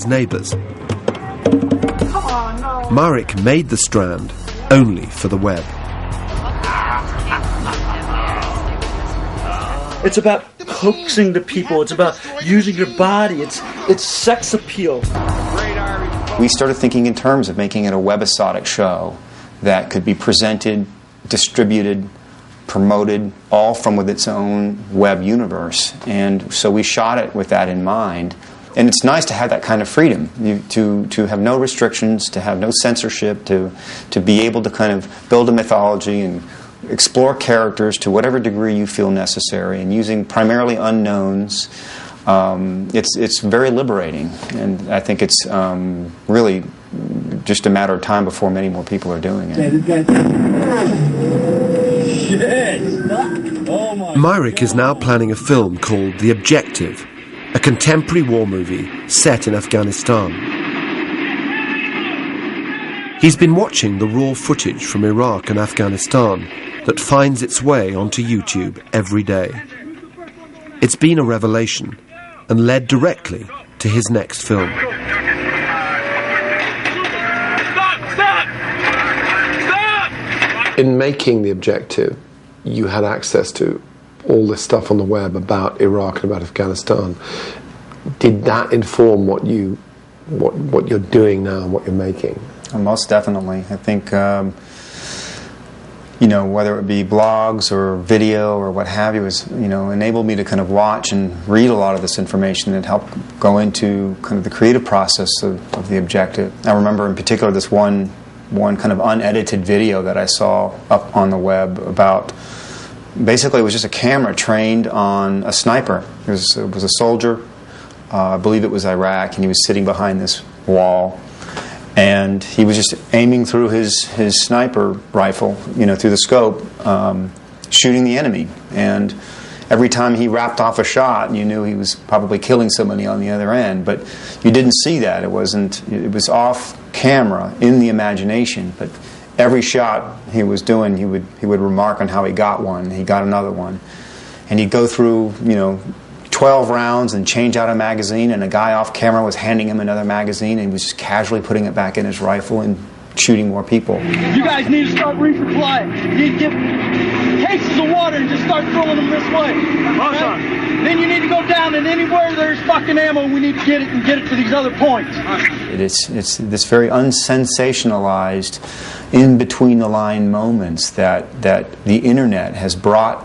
neighbours. Marek made the strand only for the web. It's about coaxing the people. It's about using your body. It's sex appeal. We started thinking in terms of making it a webisodic show that could be presented, distributed, promoted, all from with its own web universe. And so we shot it with that in mind. And it's nice to have that kind of freedom, to have no restrictions, to have no censorship, to be able to kind of build a mythology and explore characters to whatever degree you feel necessary, and using primarily unknowns. It's very liberating, and I think it's really just a matter of time before many more people are doing it. Marek is now planning a film called The Objective, a contemporary war movie set in Afghanistan. He's been watching the raw footage from Iraq and Afghanistan that finds its way onto YouTube every day. It's been a revelation and led directly to his next film. In making The Objective, you had access to all this stuff on the web about Iraq and about Afghanistan. Did that inform what you're doing now and what you're making? Most definitely. I think, whether it be blogs or video or what have you, has, enabled me to kind of watch and read a lot of this information and help go into kind of the creative process of The Objective. I remember in particular this one kind of unedited video that I saw up on the web about, basically it was just a camera trained on a sniper. It was a soldier, I believe it was Iraq, and he was sitting behind this wall. And he was just aiming through his sniper rifle, through the scope, shooting the enemy. And every time he wrapped off a shot, you knew he was probably killing somebody on the other end. But you didn't see that. It was off camera in the imagination. But every shot he was doing, he would remark on how he got one. He got another one. And he'd go through, 12 rounds and change out a magazine, and a guy off camera was handing him another magazine, and he was just casually putting it back in his rifle and shooting more people. You guys need to start resupplying. You need to get cases of water and just start throwing them this way. Okay? Then you need to go down, and anywhere there's fucking ammo, we need to get it and get it to these other points. It's this very unsensationalized, in-between-the-line moments that the internet has brought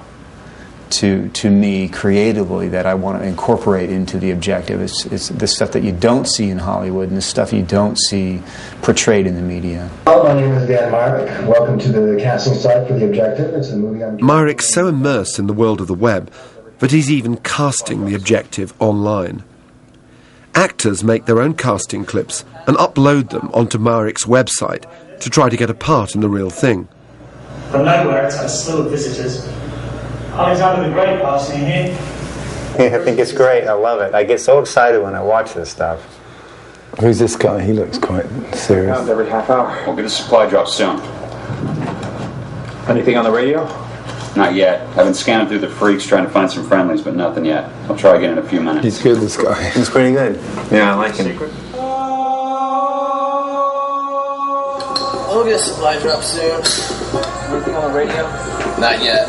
to me creatively, that I want to incorporate into The Objective. It's the stuff that you don't see in Hollywood and the stuff you don't see portrayed in the media. Hello, my name is Marek. Welcome to the casting site for The Objective. It's a movie I'm... Marek's so immersed in the world of the web that he's even casting The Objective online. Actors make their own casting clips and upload them onto Marek's website to try to get a part in the real thing. The night where it's had a slew of visitors. Alexander the Great passing here. Yeah, I think it's great. I love it. I get so excited when I watch this stuff. Who's this guy? He looks quite serious. Every half hour. We'll get a supply drop soon. Anything on the radio? Not yet. I've been scanning through the freaks trying to find some friendlies, but nothing yet. I'll try again in a few minutes. He's good, this guy. He's pretty good. Yeah, I like him. We'll get a supply drop soon. Anything on the radio? Not yet.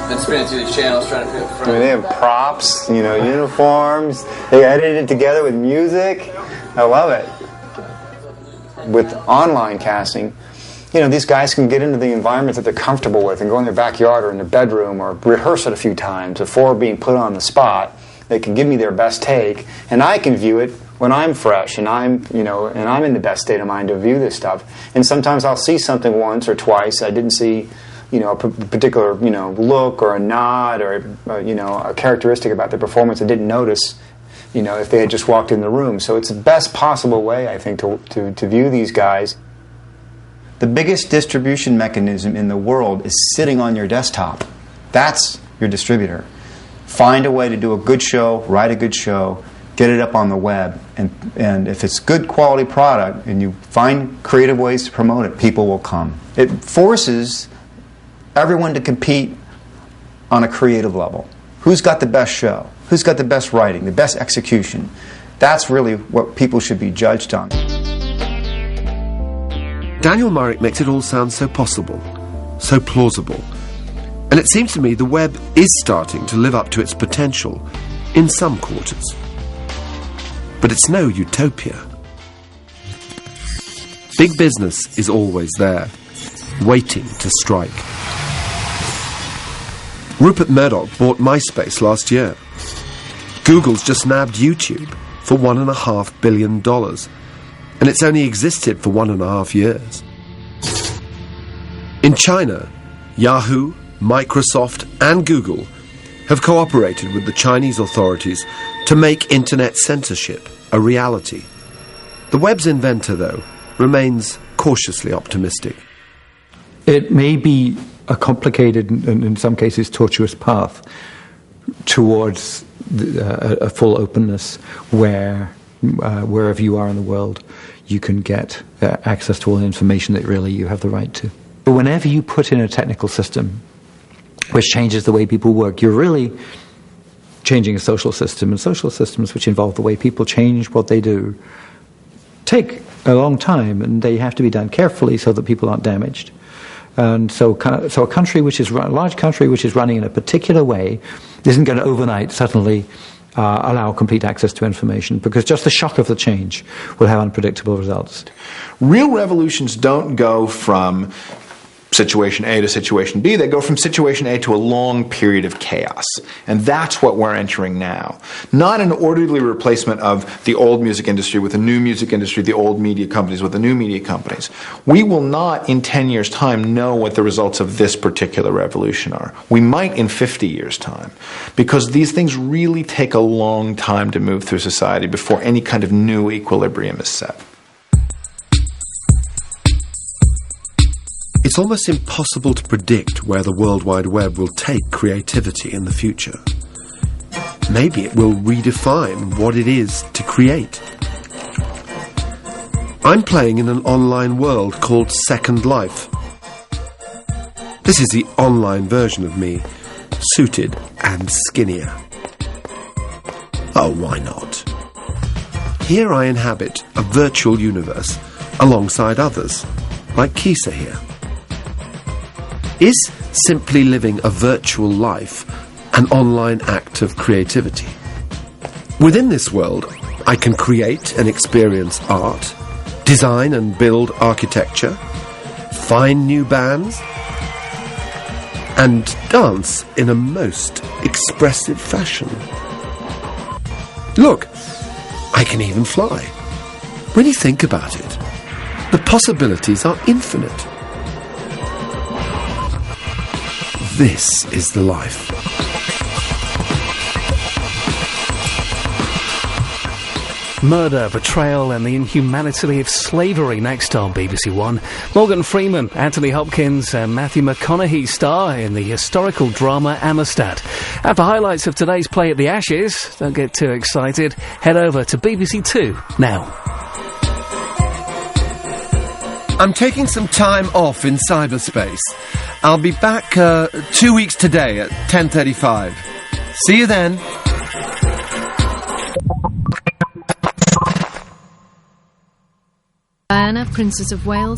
Been spinning through these channels trying to pick up. I mean, they have props, uniforms. They edited it together with music. I love it. With online casting, these guys can get into the environment that they're comfortable with and go in their backyard or in their bedroom or rehearse it a few times before being put on the spot. They can give me their best take, and I can view it when I'm fresh and I'm in the best state of mind to view this stuff. And sometimes I'll see something once or twice I didn't see, a particular, look or a nod or, a characteristic about the performance I didn't notice, if they had just walked in the room. So it's the best possible way, I think, to view these guys. The biggest distribution mechanism in the world is sitting on your desktop. That's your distributor. Find a way to do a good show, write a good show, get it up on the web, and if it's good quality product and you find creative ways to promote it, people will come. It forces everyone to compete on a creative level. Who's got the best show? Who's got the best writing, the best execution? That's really what people should be judged on. Daniel Myrick makes it all sound so possible, so plausible. And it seems to me the web is starting to live up to its potential in some quarters. But it's no utopia. Big business is always there, waiting to strike. Rupert Murdoch bought MySpace last year. Google's just nabbed YouTube for $1.5 billion. And it's only existed for 1.5 years. In China, Yahoo, Microsoft and Google have cooperated with the Chinese authorities to make internet censorship a reality. The web's inventor, though, remains cautiously optimistic. It may be a complicated and in some cases tortuous path towards a full openness where wherever you are in the world you can get access to all the information that really you have the right to. But whenever you put in a technical system which changes the way people work, you're really changing a social system, and social systems which involve the way people change what they do take a long time, and they have to be done carefully so that people aren't damaged. And so a country which is a large country which is running in a particular way isn't going to overnight suddenly allow complete access to information, because just the shock of the change will have unpredictable results. Real revolutions don't go from situation A to situation B. They go from situation A to a long period of chaos. And that's what we're entering now. Not an orderly replacement of the old music industry with the new music industry, the old media companies with the new media companies. We will not, in 10 years' time, know what the results of this particular revolution are. We might in 50 years' time. Because these things really take a long time to move through society before any kind of new equilibrium is set. It's almost impossible to predict where the World Wide Web will take creativity in the future. Maybe it will redefine what it is to create. I'm playing in an online world called Second Life. This is the online version of me, suited and skinnier. Oh, why not? Here I inhabit a virtual universe alongside others, like Kisa here. Is simply living a virtual life an online act of creativity? Within this world, I can create and experience art, design and build architecture, find new bands, and dance in a most expressive fashion. Look, I can even fly. When you think about it, the possibilities are infinite. This is the life. Murder, betrayal and the inhumanity of slavery next on BBC One. Morgan Freeman, Anthony Hopkins and Matthew McConaughey star in the historical drama Amistad. After highlights of today's play at the Ashes, don't get too excited, head over to BBC Two now. I'm taking some time off in cyberspace. I'll be back 2 weeks today at 10:35. See you then. Diana, Princess of Wales.